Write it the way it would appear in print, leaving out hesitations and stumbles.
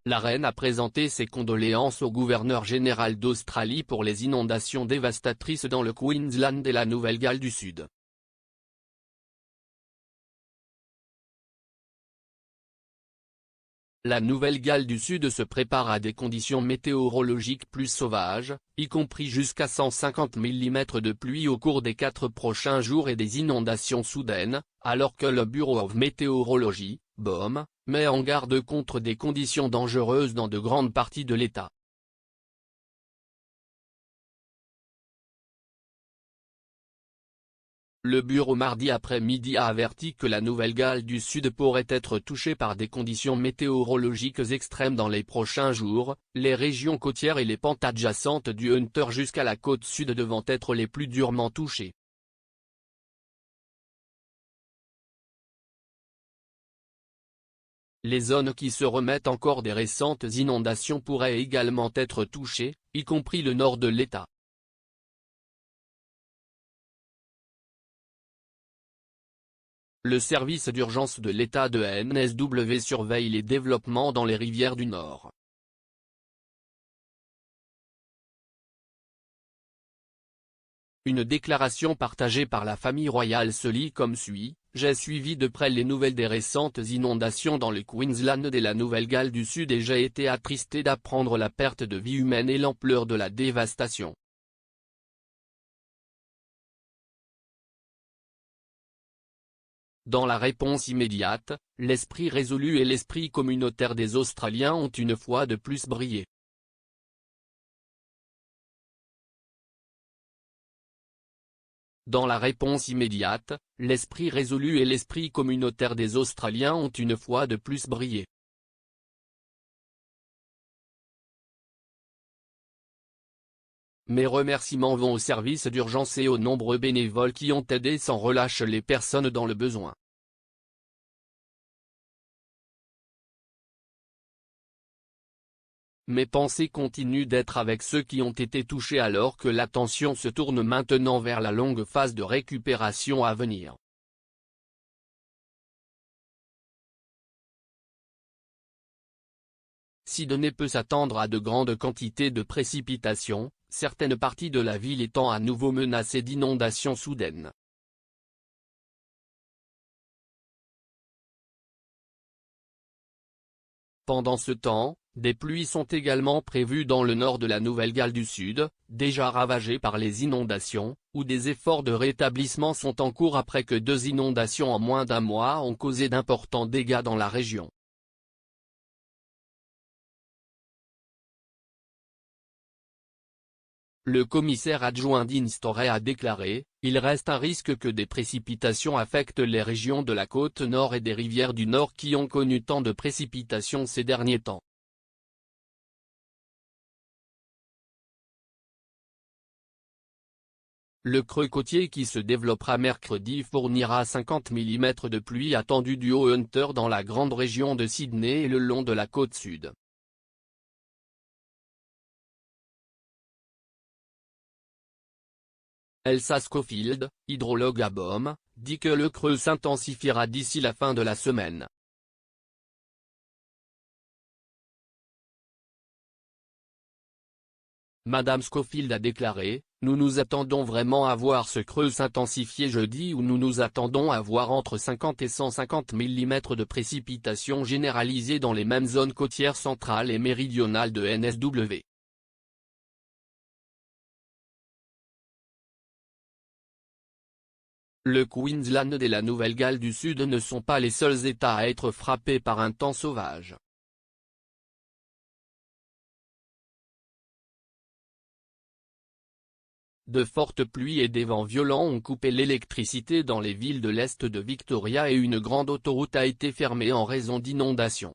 La reine a présenté ses condoléances au gouverneur général d'Australie pour les inondations dévastatrices dans le Queensland et la Nouvelle-Galles du Sud. La Nouvelle-Galles du Sud se prépare à des conditions météorologiques plus sauvages, y compris jusqu'à 150 mm de pluie au cours des 4 prochains jours et des inondations soudaines, alors que le Bureau of Meteorology, BOM, met en garde contre des conditions dangereuses dans de grandes parties de l'État. Le bureau mardi après-midi a averti que la Nouvelle-Galles du Sud pourrait être touchée par des conditions météorologiques extrêmes dans les prochains jours, les régions côtières et les pentes adjacentes du Hunter jusqu'à la côte sud devant être les plus durement touchées. Les zones qui se remettent encore des récentes inondations pourraient également être touchées, y compris le nord de l'État. Le service d'urgence de l'État de NSW surveille les développements dans les rivières du Nord. Une déclaration partagée par la famille royale se lit comme suit: « J'ai suivi de près les nouvelles des récentes inondations dans le Queensland et la Nouvelle-Galles du Sud et j'ai été attristé d'apprendre la perte de vies humaines et l'ampleur de la dévastation. Dans la réponse immédiate, l'esprit résolu et l'esprit communautaire des Australiens ont une fois de plus brillé. Dans la réponse immédiate, l'esprit résolu et l'esprit communautaire des Australiens ont une fois de plus brillé. Mes remerciements vont aux services d'urgence et aux nombreux bénévoles qui ont aidé sans relâche les personnes dans le besoin. Mes pensées continuent d'être avec ceux qui ont été touchés alors que l'attention se tourne maintenant vers la longue phase de récupération à venir. Sydney peut s'attendre à de grandes quantités de précipitations, certaines parties de la ville étant à nouveau menacées d'inondations soudaines. Pendant ce temps, des pluies sont également prévues dans le nord de la Nouvelle-Galles du Sud, déjà ravagée par les inondations, où des efforts de rétablissement sont en cours après que 2 inondations en moins d'un mois ont causé d'importants dégâts dans la région. Le commissaire adjoint Dean Storey a déclaré: « Il reste un risque que des précipitations affectent les régions de la côte nord et des rivières du nord qui ont connu tant de précipitations ces derniers temps. » Le creux côtier qui se développera mercredi fournira 50 mm de pluie attendue du Haut-Hunter dans la grande région de Sydney et le long de la côte sud. Elsa Schofield, hydrologue à BOM, dit que le creux s'intensifiera d'ici la fin de la semaine. Madame Schofield a déclaré: « Nous nous attendons vraiment à voir ce creux s'intensifier jeudi où nous nous attendons à voir entre 50 et 150 mm de précipitations généralisées dans les mêmes zones côtières centrales et méridionales de NSW. » Le Queensland et la Nouvelle-Galles du Sud ne sont pas les seuls États à être frappés par un temps sauvage. De fortes pluies et des vents violents ont coupé l'électricité dans les villes de l'est de Victoria et une grande autoroute a été fermée en raison d'inondations.